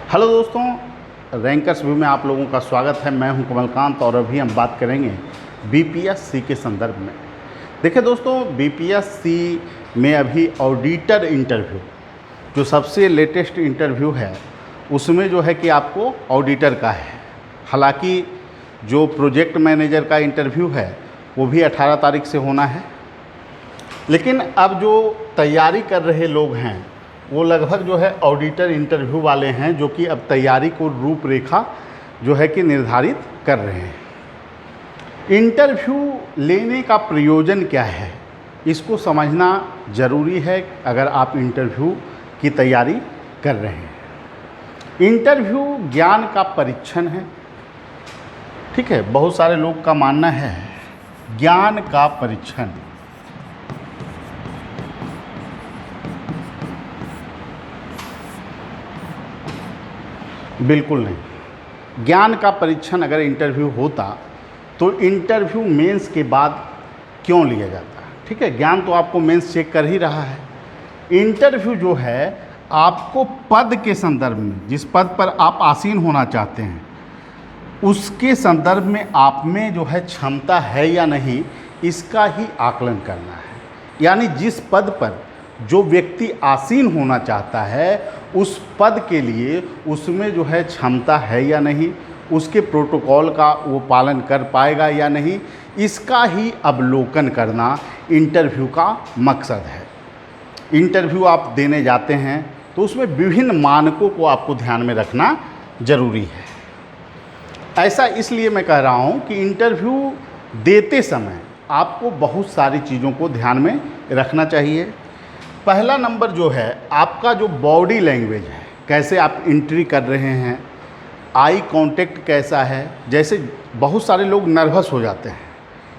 Hello दोस्तों, rankers view में आप लोगों का स्वागत है। मैं हूं कमलकांत और अभी हम बात करेंगे बीपीएससी के संदर्भ में। देखिए दोस्तों, बीपीएससी में अभी ऑडिटर इंटरव्यू जो सबसे लेटेस्ट इंटरव्यू है उसमें जो है कि आपको ऑडिटर का है। हालांकि जो प्रोजेक्ट मैनेजर का इंटरव्यू है वो भी 18 तारीख से होना है, लेकिन अब जो तैयारी कर रहे लोग हैं वो लगभग जो है ऑडिटर इंटरव्यू वाले हैं, जो कि अब तैयारी को रूपरेखा जो है कि निर्धारित कर रहे हैं। इंटरव्यू लेने का प्रयोजन क्या है, इसको समझना ज़रूरी है अगर आप इंटरव्यू की तैयारी कर रहे हैं। इंटरव्यू ज्ञान का परीक्षण है, ठीक है। बहुत सारे लोग का मानना है ज्ञान का परीक्षण। बिल्कुल नहीं। ज्ञान का परीक्षण अगर इंटरव्यू होता तो इंटरव्यू मेंस के बाद क्यों लिया जाता, ठीक है। ज्ञान तो आपको मेंस चेक कर ही रहा है। इंटरव्यू जो है आपको पद के संदर्भ में, जिस पद पर आप आसीन होना चाहते हैं उसके संदर्भ में आप में जो है क्षमता है या नहीं, इसका ही आकलन करना है। यानी जिस पद पर जो व्यक्ति आसीन होना चाहता है उस पद के लिए उसमें जो है क्षमता है या नहीं, उसके प्रोटोकॉल का वो पालन कर पाएगा या नहीं, इसका ही अवलोकन करना इंटरव्यू का मकसद है। इंटरव्यू आप देने जाते हैं तो उसमें विभिन्न मानकों को आपको ध्यान में रखना ज़रूरी है। ऐसा इसलिए मैं कह रहा हूँ कि इंटरव्यू देते समय आपको बहुत सारी चीज़ों को ध्यान में रखना चाहिए। पहला नंबर जो है आपका जो बॉडी लैंग्वेज है, कैसे आप एंट्री कर रहे हैं, आई कांटेक्ट कैसा है। जैसे बहुत सारे लोग नर्वस हो जाते हैं,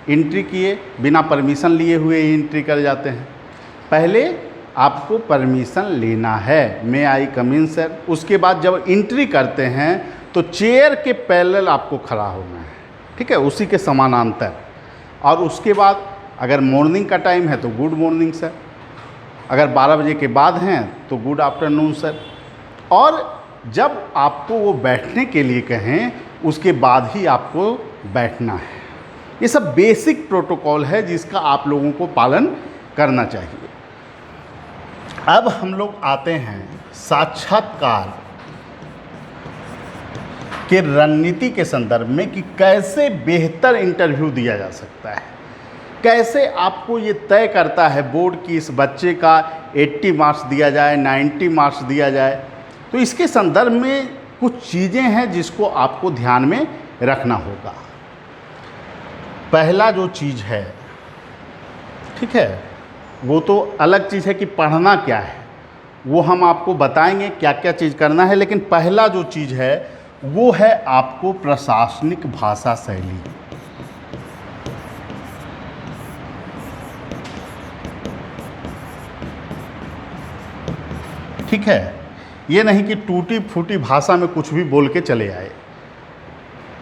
एंट्री किए बिना परमिशन लिए हुए ही एंट्री कर जाते हैं। पहले आपको परमिशन लेना है, मे आई कम इन सर। उसके बाद जब एंट्री करते हैं तो चेयर के पैरेलल आपको खड़ा होना है, ठीक है, उसी के समानांतर। और उसके बाद अगर मॉर्निंग का टाइम है तो गुड मॉर्निंग सर, अगर 12 बजे के बाद हैं तो गुड आफ्टरनून सर। और जब आपको वो बैठने के लिए कहें उसके बाद ही आपको बैठना है। ये सब बेसिक प्रोटोकॉल है जिसका आप लोगों को पालन करना चाहिए। अब हम लोग आते हैं साक्षात्कार के रणनीति के संदर्भ में कि कैसे बेहतर इंटरव्यू दिया जा सकता है। कैसे आपको ये तय करता है बोर्ड की इस बच्चे का 80 मार्क्स दिया जाए, 90 मार्क्स दिया जाए। तो इसके संदर्भ में कुछ चीज़ें हैं जिसको आपको ध्यान में रखना होगा। पहला जो चीज़ है, ठीक है, वो तो अलग चीज़ है कि पढ़ना क्या है, वो हम आपको बताएंगे क्या क्या चीज़ करना है। लेकिन पहला जो चीज़ है वो है आपको प्रशासनिक भाषा शैली। ठीक है, ये नहीं कि टूटी फूटी भाषा में कुछ भी बोल के चले आए।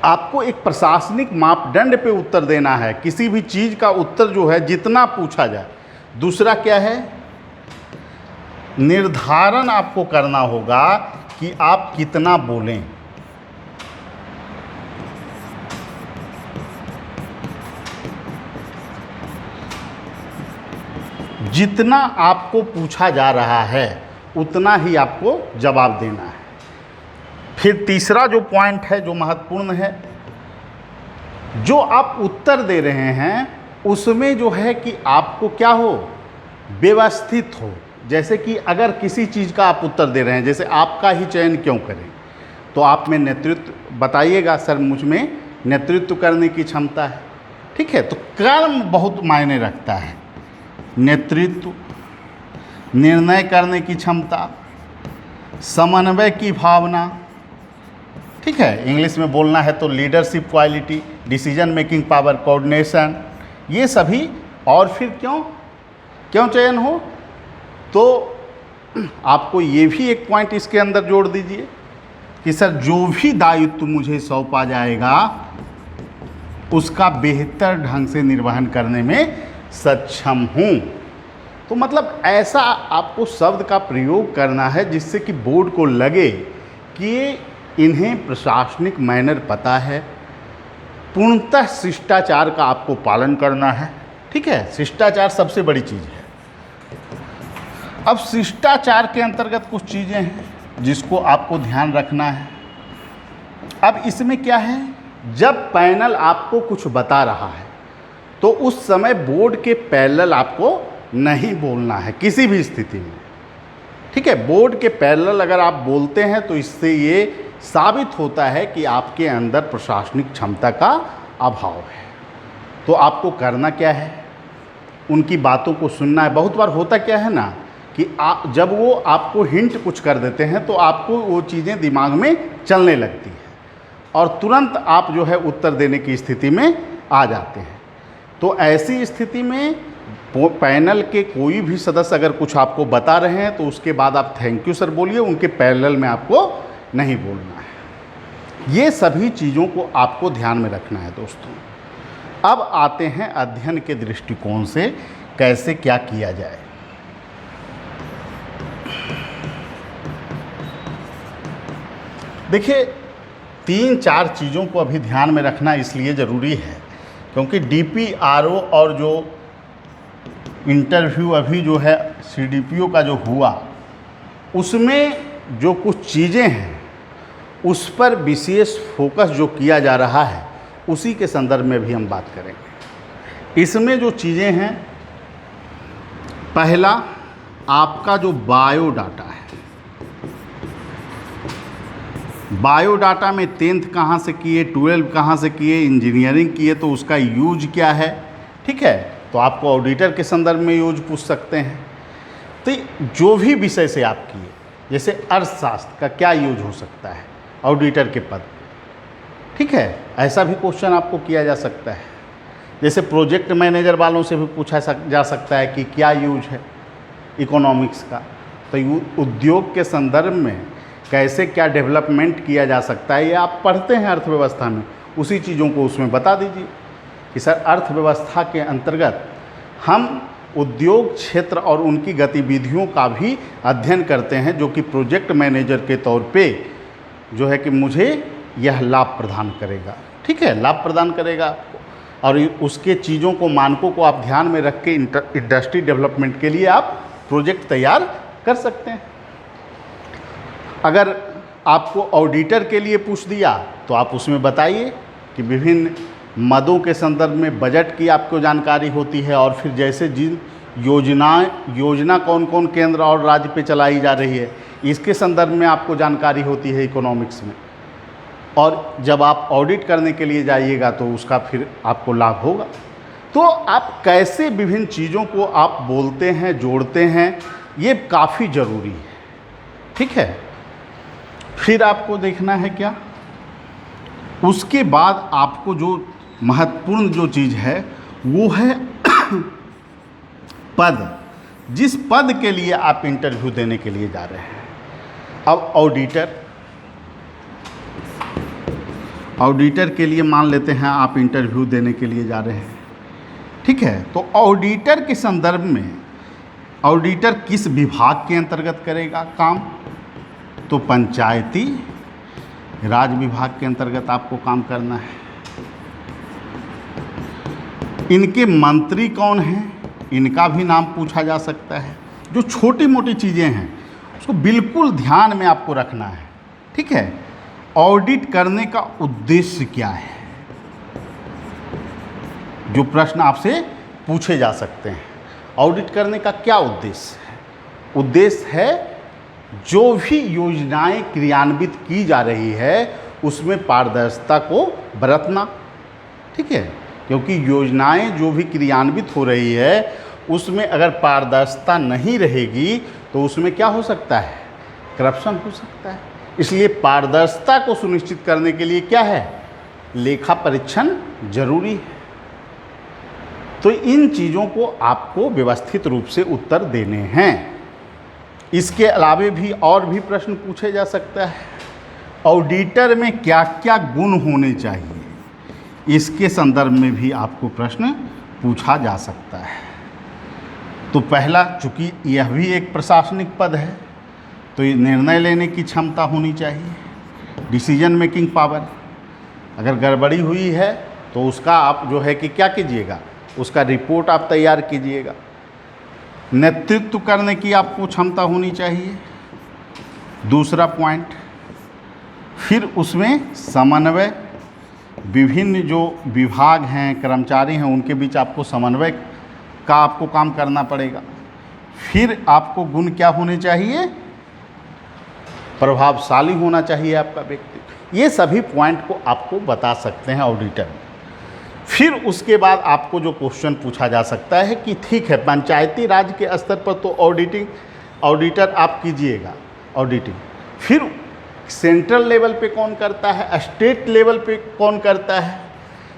आपको एक प्रशासनिक मापदंड पे उत्तर देना है। किसी भी चीज़ का उत्तर जो है जितना पूछा जाए। दूसरा क्या है, निर्धारण आपको करना होगा कि आप कितना बोलें। जितना आपको पूछा जा रहा है उतना ही आपको जवाब देना है। फिर तीसरा जो पॉइंट है जो महत्वपूर्ण है, जो आप उत्तर दे रहे हैं उसमें जो है कि आपको क्या हो, व्यवस्थित हो। जैसे कि अगर किसी चीज़ का आप उत्तर दे रहे हैं, जैसे आपका ही चयन क्यों करें, तो आप में नेतृत्व बताइएगा, सर मुझ में नेतृत्व करने की क्षमता है, ठीक है। तो कर्म बहुत मायने रखता है। नेतृत्व, निर्णय करने की क्षमता, समन्वय की भावना, ठीक है। इंग्लिश में बोलना है तो leadership quality, decision making power, coordination, ये सभी। और फिर क्यों चयन हो, तो आपको ये भी एक पॉइंट इसके अंदर जोड़ दीजिए कि सर जो भी दायित्व मुझे सौंपा जाएगा उसका बेहतर ढंग से निर्वहन करने में सक्षम हूँ। तो मतलब ऐसा आपको शब्द का प्रयोग करना है जिससे कि बोर्ड को लगे कि इन्हें प्रशासनिक मैनर पता है, पूर्णतः शिष्टाचार का आपको पालन करना है। ठीक है, शिष्टाचार सबसे बड़ी चीज़ है। अब शिष्टाचार के अंतर्गत कुछ चीज़ें हैं जिसको आपको ध्यान रखना है। अब इसमें क्या है, जब पैनल आपको कुछ बता रहा है तो उस समय बोर्ड के पैरेलल आपको नहीं बोलना है किसी भी स्थिति में। ठीक है, बोर्ड के पैरेलल अगर आप बोलते हैं तो इससे ये साबित होता है कि आपके अंदर प्रशासनिक क्षमता का अभाव है। तो आपको करना क्या है, उनकी बातों को सुनना है। बहुत बार होता क्या है ना कि जब वो आपको हिंट कुछ कर देते हैं तो आपको वो चीज़ें दिमाग में चलने लगती है और तुरंत आप जो है उत्तर देने की स्थिति में आ जाते हैं। तो ऐसी स्थिति में पैनल के कोई भी सदस्य अगर कुछ आपको बता रहे हैं तो उसके बाद आप थैंक यू सर बोलिए, उनके पैरेलल में आपको नहीं बोलना है। ये सभी चीज़ों को आपको ध्यान में रखना है दोस्तों। अब आते हैं अध्ययन के दृष्टिकोण से कैसे क्या किया जाए। देखिए, 3-4 चीज़ों को अभी ध्यान में रखना इसलिए ज़रूरी है क्योंकि DPRO और जो इंटरव्यू अभी जो है CDPO का जो हुआ उसमें जो कुछ चीज़ें हैं उस पर विशेष फोकस जो किया जा रहा है उसी के संदर्भ में भी हम बात करेंगे। इसमें जो चीज़ें हैं, पहला आपका जो बायोडाटा है, बायोडाटा में 10th कहाँ से किए, 12 कहाँ से किए, इंजीनियरिंग किए तो उसका यूज क्या है। ठीक है, तो आपको ऑडिटर के संदर्भ में यूज पूछ सकते हैं। तो जो भी विषय से आप किए, जैसे अर्थशास्त्र का क्या यूज हो सकता है ऑडिटर के पद। ठीक है, ऐसा भी क्वेश्चन आपको किया जा सकता है। जैसे प्रोजेक्ट मैनेजर वालों से भी पूछा जा सकता है कि क्या यूज है इकोनॉमिक्स का। तो उद्योग के संदर्भ में कैसे क्या डेवलपमेंट किया जा सकता है, ये आप पढ़ते हैं अर्थव्यवस्था में, उसी चीज़ों को उसमें बता दीजिए कि सर अर्थव्यवस्था के अंतर्गत हम उद्योग क्षेत्र और उनकी गतिविधियों का भी अध्ययन करते हैं जो कि प्रोजेक्ट मैनेजर के तौर पे जो है कि मुझे यह लाभ प्रदान करेगा। ठीक है, लाभ प्रदान करेगा आपको और उसके चीज़ों को, मानकों को आप ध्यान में रख के इंडस्ट्री डेवलपमेंट के लिए आप प्रोजेक्ट तैयार कर सकते हैं। अगर आपको ऑडिटर के लिए पूछ दिया तो आप उसमें बताइए कि विभिन्न मदों के संदर्भ में बजट की आपको जानकारी होती है और फिर जैसे जिन योजना कौन कौन केंद्र और राज्य पे चलाई जा रही है इसके संदर्भ में आपको जानकारी होती है इकोनॉमिक्स में। और जब आप ऑडिट करने के लिए जाइएगा तो उसका फिर आपको लाभ होगा। तो आप कैसे विभिन्न चीज़ों को आप बोलते हैं, जोड़ते हैं, ये काफ़ी ज़रूरी है। ठीक है, फिर आपको देखना है क्या, उसके बाद आपको जो महत्वपूर्ण जो चीज़ है वो है पद, जिस पद के लिए आप इंटरव्यू देने के लिए जा रहे हैं। अब ऑडिटर के लिए मान लेते हैं आप इंटरव्यू देने के लिए जा रहे हैं। ठीक है, तो ऑडिटर के संदर्भ में ऑडिटर किस विभाग के अंतर्गत करेगा काम, तो पंचायती राज विभाग के अंतर्गत आपको काम करना है। इनके मंत्री कौन हैं, इनका भी नाम पूछा जा सकता है। जो छोटी मोटी चीज़ें हैं उसको बिल्कुल ध्यान में आपको रखना है। ठीक है, ऑडिट करने का उद्देश्य क्या है, जो प्रश्न आपसे पूछे जा सकते हैं। ऑडिट करने का क्या उद्देश्य है, उद्देश्य है जो भी योजनाएं क्रियान्वित की जा रही है उसमें पारदर्शिता को बरतना। ठीक है, क्योंकि योजनाएं जो भी क्रियान्वित हो रही है उसमें अगर पारदर्शिता नहीं रहेगी तो उसमें क्या हो सकता है, करप्शन हो सकता है। इसलिए पारदर्शिता को सुनिश्चित करने के लिए क्या है, लेखा परीक्षण जरूरी है। तो इन चीज़ों को आपको व्यवस्थित रूप से उत्तर देने हैं। इसके अलावे भी और भी प्रश्न पूछे जा सकता है, ऑडिटर में क्या क्या गुण होने चाहिए, इसके संदर्भ में भी आपको प्रश्न पूछा जा सकता है। तो पहला, चूँकि यह भी एक प्रशासनिक पद है तो ये निर्णय लेने की क्षमता होनी चाहिए, डिसीजन मेकिंग पावर। अगर गड़बड़ी हुई है तो उसका आप जो है कि क्या कीजिएगा, उसका रिपोर्ट आप तैयार कीजिएगा। नेतृत्व करने की आपको क्षमता होनी चाहिए, दूसरा पॉइंट। फिर उसमें समन्वय, विभिन्न जो विभाग हैं, कर्मचारी हैं, उनके बीच आपको समन्वय का आपको काम करना पड़ेगा। फिर आपको गुण क्या होने चाहिए, प्रभावशाली होना चाहिए आपका व्यक्ति। ये सभी पॉइंट को आपको बता सकते हैं ऑडिटर। फिर उसके बाद आपको जो क्वेश्चन पूछा जा सकता है कि ठीक है, पंचायती राज के स्तर पर तो ऑडिटर आप कीजिएगा ऑडिटिंग, फिर सेंट्रल लेवल पे कौन करता है, स्टेट लेवल पे कौन करता है,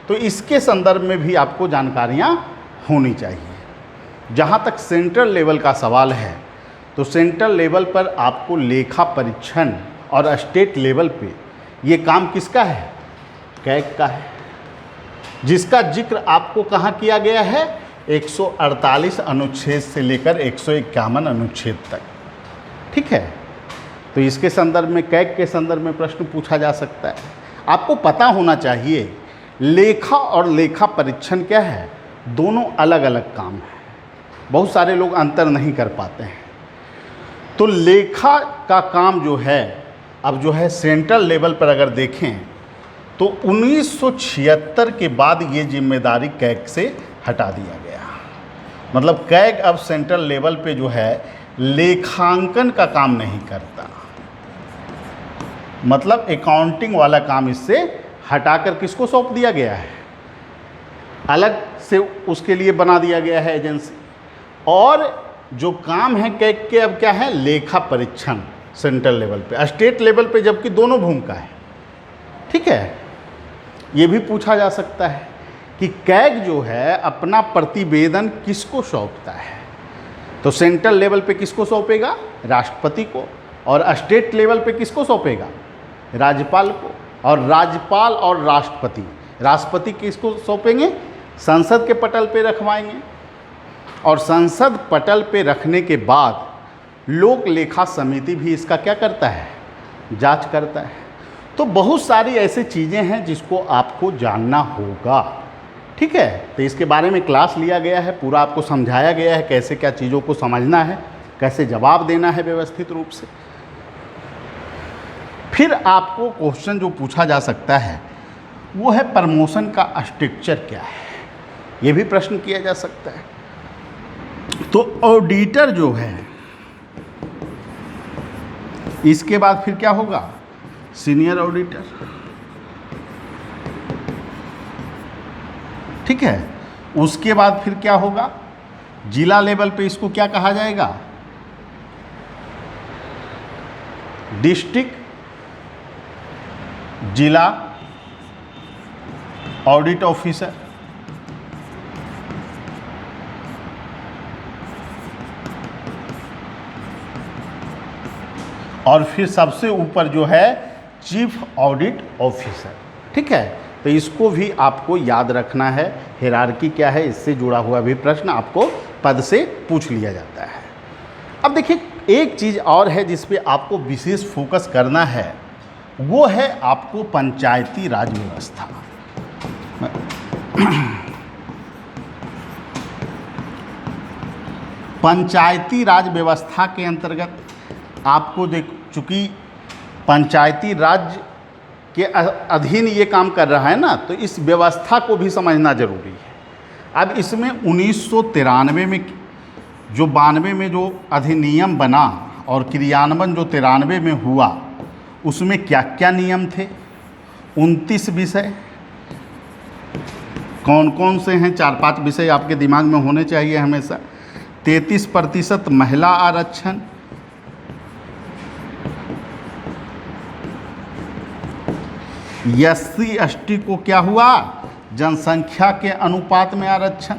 तो इसके संदर्भ में भी आपको जानकारियाँ होनी चाहिए। जहाँ तक सेंट्रल लेवल का सवाल है तो सेंट्रल लेवल पर आपको लेखा परीक्षण और स्टेट लेवल पे ये काम किसका है, कैग का है, जिसका जिक्र आपको कहाँ किया गया है, 148 अनुच्छेद से लेकर 151 अनुच्छेद तक। ठीक है, तो इसके संदर्भ में, कैग के संदर्भ में प्रश्न पूछा जा सकता है। आपको पता होना चाहिए लेखा और लेखा परीक्षण क्या है, दोनों अलग अलग काम है। बहुत सारे लोग अंतर नहीं कर पाते हैं। तो लेखा का काम जो है, अब जो है सेंट्रल लेवल पर अगर देखें तो 1976 के बाद ये जिम्मेदारी कैग से हटा दिया गया। मतलब कैग अब सेंट्रल लेवल पे जो है लेखांकन का काम नहीं करता, मतलब अकाउंटिंग वाला काम इससे हटाकर किसको सौंप दिया गया है, अलग से उसके लिए बना दिया गया है एजेंसी। और जो काम है कैग के अब क्या है, लेखा परीक्षण सेंट्रल लेवल पे, स्टेट लेवल पे जबकि दोनों भूमिका है। ठीक है, ये भी पूछा जा सकता है कि कैग जो है अपना प्रतिवेदन किसको सौंपता है, तो सेंट्रल लेवल पे किसको सौंपेगा, राष्ट्रपति को, और स्टेट लेवल पे किसको सौंपेगा, राज्यपाल को। और राज्यपाल और राष्ट्रपति किसको सौंपेंगे, संसद के पटल पे रखवाएंगे। और संसद पटल पे रखने के बाद लोक लेखा समिति भी इसका क्या करता है, जांच करता है। तो बहुत सारी ऐसी चीज़ें हैं जिसको आपको जानना होगा। ठीक है, तो इसके बारे में क्लास लिया गया है, पूरा आपको समझाया गया है कैसे क्या चीज़ों को समझना है, कैसे जवाब देना है व्यवस्थित रूप से। फिर आपको क्वेश्चन जो पूछा जा सकता है वो है प्रमोशन का स्ट्रक्चर क्या है, ये भी प्रश्न किया जा सकता है। तो ऑडिटर जो है, इसके बाद फिर क्या होगा, सीनियर ऑडिटर। ठीक है, उसके बाद फिर क्या होगा, जिला लेवल पे इसको क्या कहा जाएगा, डिस्ट्रिक्ट जिला ऑडिट ऑफिसर। और फिर सबसे ऊपर जो है चीफ ऑडिट ऑफिसर। ठीक है, तो इसको भी आपको याद रखना है, हायरार्की क्या है, इससे जुड़ा हुआ भी प्रश्न आपको पद से पूछ लिया जाता है। अब देखिए, एक चीज़ और है जिस पे आपको विशेष फोकस करना है, वो है आपको पंचायती राज व्यवस्था। पंचायती राज व्यवस्था के अंतर्गत आपको चूँकि पंचायती राज के अधीन ये काम कर रहा है ना, तो इस व्यवस्था को भी समझना जरूरी है। अब इसमें 1993 में जो 92 में जो अधिनियम बना और क्रियान्वयन जो 93 में हुआ, उसमें क्या क्या नियम थे, 29 विषय। कौन कौन से हैं, 4-5 विषय आपके दिमाग में होने चाहिए हमेशा। 33% महिला आरक्षण, SC/ST को क्या हुआ, जनसंख्या के अनुपात में आरक्षण।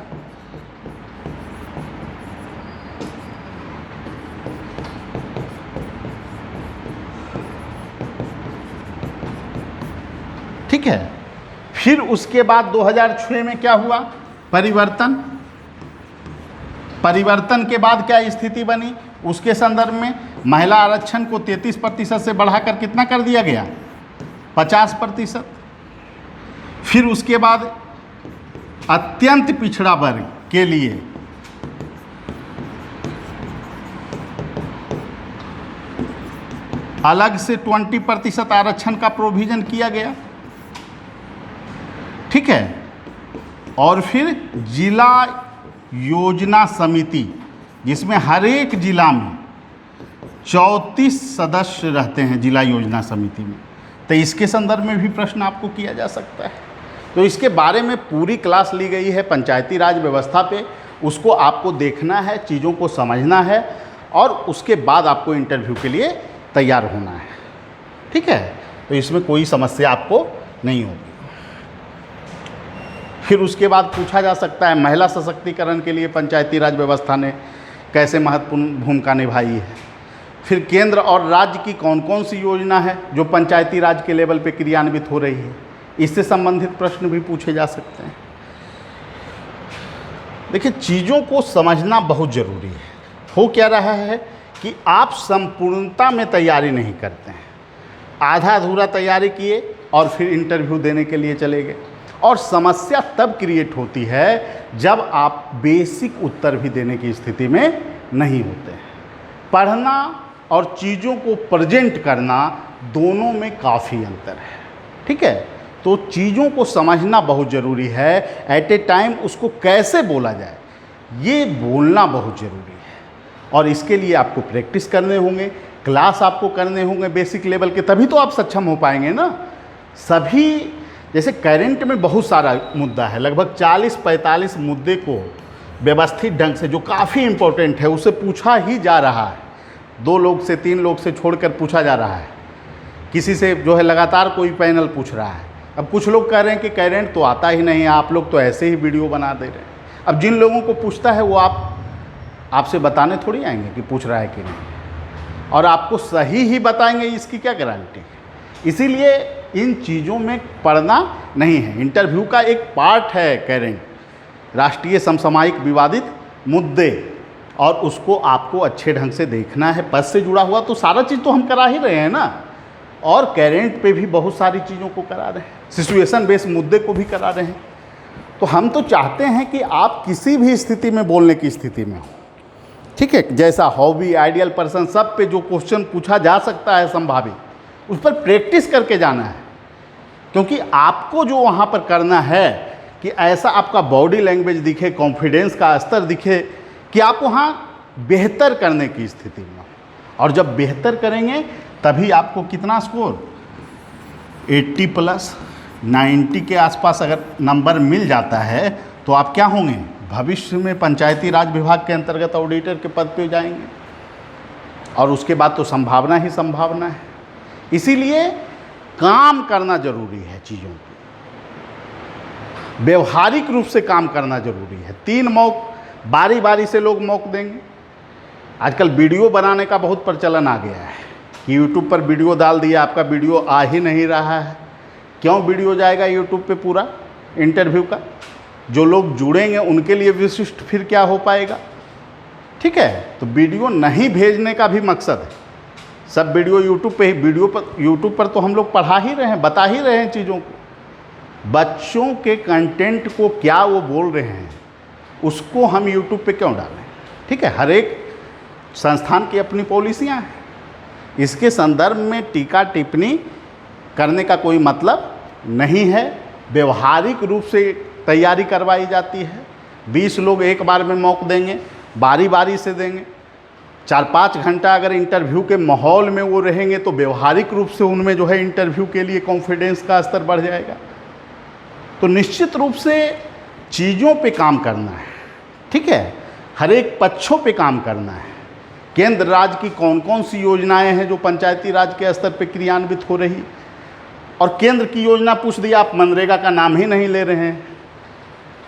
ठीक है, फिर उसके बाद 2006 में क्या हुआ, परिवर्तन के बाद क्या स्थिति बनी, उसके संदर्भ में महिला आरक्षण को 33% से बढ़ाकर कितना कर दिया गया, 50%। फिर उसके बाद अत्यंत पिछड़ा वर्ग के लिए अलग से 20% आरक्षण का प्रोविज़न किया गया, ठीक है। और फिर जिला योजना समिति, जिसमें हर एक जिला में 34 सदस्य रहते हैं जिला योजना समिति में, तो इसके संदर्भ में भी प्रश्न आपको किया जा सकता है। तो इसके बारे में पूरी क्लास ली गई है पंचायती राज व्यवस्था पे, उसको आपको देखना है, चीज़ों को समझना है और उसके बाद आपको इंटरव्यू के लिए तैयार होना है, ठीक है। तो इसमें कोई समस्या आपको नहीं होगी। फिर उसके बाद पूछा जा सकता है महिला सशक्तिकरण के लिए पंचायती राज व्यवस्था ने कैसे महत्वपूर्ण भूमिका निभाई है। फिर केंद्र और राज्य की कौन कौन सी योजना है जो पंचायती राज के लेवल पे क्रियान्वित हो रही है, इससे संबंधित प्रश्न भी पूछे जा सकते हैं। देखिए, चीज़ों को समझना बहुत ज़रूरी है। हो क्या रहा है कि आप संपूर्णता में तैयारी नहीं करते हैं, आधा अधूरा तैयारी किए और फिर इंटरव्यू देने के लिए चले गए। और समस्या तब क्रिएट होती है जब आप बेसिक उत्तर भी देने की स्थिति में नहीं होते हैं। पढ़ना और चीज़ों को प्रेजेंट करना दोनों में काफ़ी अंतर है, ठीक है। तो चीज़ों को समझना बहुत ज़रूरी है, एट ए टाइम उसको कैसे बोला जाए ये बोलना बहुत ज़रूरी है। और इसके लिए आपको प्रैक्टिस करने होंगे, क्लास आपको करने होंगे बेसिक लेवल के, तभी तो आप सक्षम हो पाएंगे ना। सभी जैसे करंट में बहुत सारा मुद्दा है, लगभग 40-45 मुद्दे को व्यवस्थित ढंग से, जो काफ़ी इम्पोर्टेंट है, उसे पूछा ही जा रहा है। 2 लोग से 3 लोग से छोड़कर पूछा जा रहा है, किसी से जो है लगातार कोई पैनल पूछ रहा है। अब कुछ लोग कह रहे हैं कि करंट तो आता ही नहीं है, आप लोग तो ऐसे ही वीडियो बना दे रहे हैं। अब जिन लोगों को पूछता है वो आपसे बताने थोड़ी आएंगे कि पूछ रहा है कि नहीं, और आपको सही ही बताएंगे इसकी क्या गारंटी। इसीलिए इन चीज़ों में पढ़ना नहीं है। इंटरव्यू का एक पार्ट है करंट, राष्ट्रीय समसामयिक विवादित मुद्दे, और उसको आपको अच्छे ढंग से देखना है। पद से जुड़ा हुआ तो सारा चीज़ तो हम करा ही रहे हैं ना, और करंट पे भी बहुत सारी चीज़ों को करा रहे हैं, सिचुएशन बेस्ड मुद्दे को भी करा रहे हैं। तो हम तो चाहते हैं कि आप किसी भी स्थिति में बोलने की स्थिति में हो, ठीक है। जैसा हॉबी, आइडियल पर्सन, सब पे जो क्वेश्चन पूछा जा सकता है संभावित, उस पर प्रैक्टिस करके जाना है। क्योंकि आपको जो वहाँ पर करना है कि ऐसा आपका बॉडी लैंग्वेज दिखे, कॉन्फिडेंस का स्तर दिखे कि आप वहाँ बेहतर करने की स्थिति में हो। और जब बेहतर करेंगे तभी आपको कितना स्कोर, 80+ 90 के आसपास अगर नंबर मिल जाता है तो आप क्या होंगे, भविष्य में पंचायती राज विभाग के अंतर्गत ऑडिटर के पद पे जाएंगे। और उसके बाद तो संभावना ही संभावना है। इसीलिए काम करना जरूरी है, चीज़ों को व्यवहारिक रूप से काम करना जरूरी है। 3 मौक बारी बारी से लोग मौक देंगे। आजकल वीडियो बनाने का बहुत प्रचलन आ गया है कि यूट्यूब पर वीडियो डाल दिया, आपका वीडियो आ ही नहीं रहा है। क्यों वीडियो जाएगा यूट्यूब पे पूरा इंटरव्यू का? जो लोग जुड़ेंगे उनके लिए विशिष्ट फिर क्या हो पाएगा, ठीक है। तो वीडियो नहीं भेजने का भी मकसद है। सब वीडियो यूट्यूब पे ही, यूट्यूब पर तो हम लोग पढ़ा ही रहे हैं, बता ही रहे हैं चीज़ों को। बच्चों के कंटेंट को क्या वो बोल रहे हैं उसको हम यूट्यूब पे क्यों डालें, ठीक है। हर एक संस्थान की अपनी पॉलिसियाँ हैं। इसके संदर्भ में टीका टिप्पणी करने का कोई मतलब नहीं है। व्यवहारिक रूप से तैयारी करवाई जाती है। 20 लोग एक बार में मौक देंगे, बारी बारी से देंगे। 4-5 घंटा अगर इंटरव्यू के माहौल में वो रहेंगे तो व्यवहारिक रूप से उनमें जो है इंटरव्यू के लिए कॉन्फिडेंस का स्तर बढ़ जाएगा। तो निश्चित रूप से चीज़ों पे काम करना है, ठीक है। हर एक पक्षों पे काम करना है। केंद्र राज्य की कौन कौन सी योजनाएं हैं जो पंचायती राज के स्तर पे क्रियान्वित हो रही, और केंद्र की योजना पूछ दिया, आप मनरेगा का नाम ही नहीं ले रहे हैं।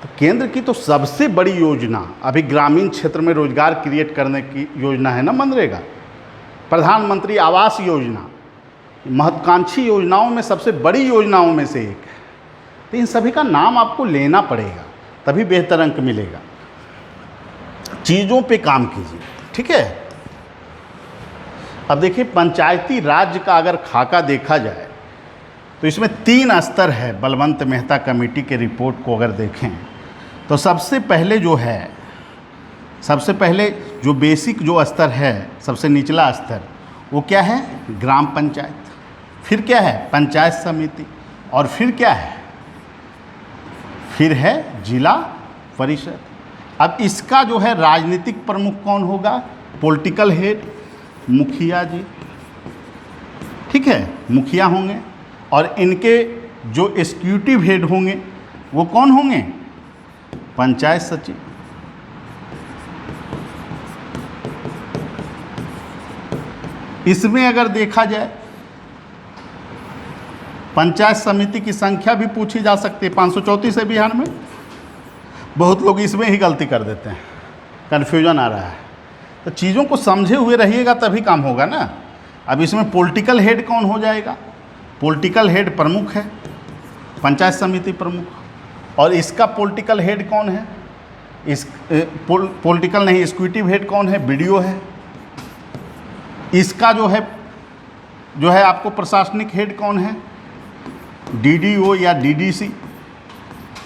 तो केंद्र की तो सबसे बड़ी योजना अभी ग्रामीण क्षेत्र में रोजगार क्रिएट करने की योजना है ना, मनरेगा। प्रधानमंत्री आवास योजना महत्वाकांक्षी योजनाओं में सबसे बड़ी योजनाओं में से एक है। तो इन सभी का नाम आपको लेना पड़ेगा, तभी बेहतर अंक मिलेगा। चीज़ों पे काम कीजिए, ठीक है। अब देखिए पंचायती राज का अगर खाका देखा जाए तो इसमें 3 स्तर है। बलवंत मेहता कमेटी के रिपोर्ट को अगर देखें तो सबसे पहले जो बेसिक जो स्तर है, सबसे निचला स्तर, वो क्या है? ग्राम पंचायत। फिर क्या है? पंचायत समिति। और फिर क्या है? फिर है जिला परिषद। अब इसका जो है राजनीतिक प्रमुख कौन होगा? पॉलिटिकल हेड, मुखिया जी, ठीक है, मुखिया होंगे। और इनके जो एग्जीक्यूटिव हेड होंगे वो कौन होंगे? पंचायत सचिव। इसमें अगर देखा जाए पंचायत समिति की संख्या भी पूछी जा सकती है। 534 है बिहार में। बहुत लोग इसमें ही गलती कर देते हैं, कन्फ्यूजन आ रहा है। तो चीज़ों को समझे हुए रहिएगा तभी काम होगा ना। अब इसमें पॉलिटिकल हेड कौन हो जाएगा? पॉलिटिकल हेड प्रमुख है, पंचायत समिति प्रमुख। और इसका पॉलिटिकल हेड कौन है? इस पॉलिटिकल नहीं, एग्जीक्यूटिव हेड कौन है? बीडीओ है। इसका जो है आपको प्रशासनिक हेड कौन है? डीडीओ या डीडीसी।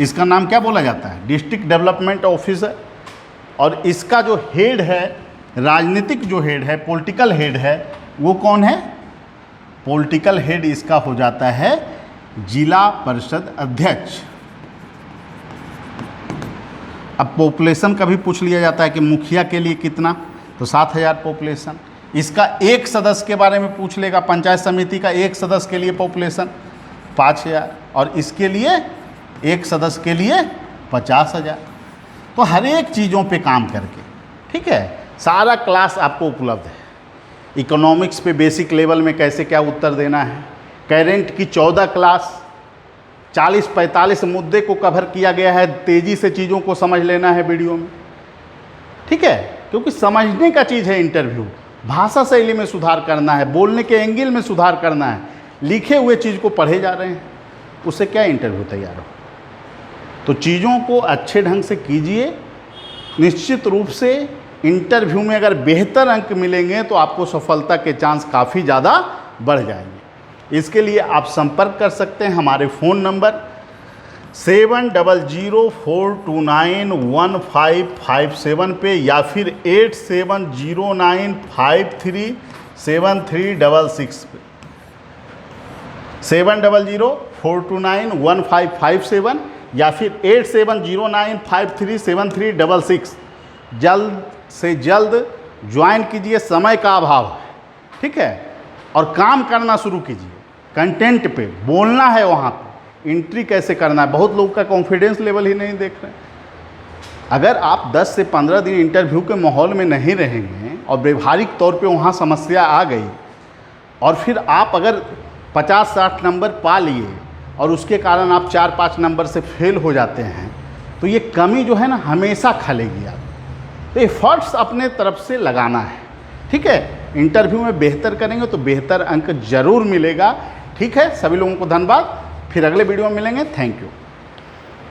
इसका नाम क्या बोला जाता है? District development officer. और इसका जो हेड है, राजनीतिक जो हेड है, पॉलिटिकल हेड है, वो कौन है? पॉलिटिकल हेड इसका हो जाता है जिला परिषद अध्यक्ष। अब पॉपुलेशन का भी पूछ लिया जाता है कि मुखिया के लिए कितना, तो 7000 पॉपुलेशन। इसका एक सदस्य के बारे में पूछ लेगा, पंचायत समिति का एक सदस्य के लिए पॉपुलेशन 5000, और इसके लिए एक सदस्य के लिए 50,000। तो हर एक चीज़ों पे काम करके, ठीक है, सारा क्लास आपको उपलब्ध है। इकोनॉमिक्स पे बेसिक लेवल में कैसे क्या उत्तर देना है, करेंट की 14 क्लास, 40-45 मुद्दे को कवर किया गया है। तेज़ी से चीज़ों को समझ लेना है वीडियो में, ठीक है, क्योंकि समझने का चीज़ है इंटरव्यू। भाषा शैली में सुधार करना है, बोलने के एंगल में सुधार करना है। लिखे हुए चीज़ को पढ़े जा रहे हैं, उससे क्या इंटरव्यू तैयार हो? तो चीज़ों को अच्छे ढंग से कीजिए। निश्चित रूप से इंटरव्यू में अगर बेहतर अंक मिलेंगे तो आपको सफलता के चांस काफ़ी ज़्यादा बढ़ जाएंगे। इसके लिए आप संपर्क कर सकते हैं हमारे फ़ोन नंबर 7004291557 पे, या फिर 8709537366 पे। 7004291557 या फिर 8709537366। जल्द से जल्द ज्वाइन कीजिए, समय का अभाव है, ठीक है, और काम करना शुरू कीजिए। कंटेंट पे बोलना है, वहाँ पे एंट्री कैसे करना है। बहुत लोगों का कॉन्फिडेंस लेवल ही नहीं देख रहे हैं। अगर आप 10 से 15 दिन इंटरव्यू के माहौल में नहीं रहेंगे और व्यवहारिक तौर पे वहाँ समस्या आ गई, और फिर आप अगर 50-60 नंबर पा लिए और उसके कारण आप 4-5 नंबर से फेल हो जाते हैं, तो ये कमी जो है ना हमेशा खलेगी आप। तो एफर्ट्स अपने तरफ से लगाना है, ठीक है। इंटरव्यू में बेहतर करेंगे तो बेहतर अंक जरूर मिलेगा, ठीक है। सभी लोगों को धन्यवाद। फिर अगले वीडियो में मिलेंगे। Thank you.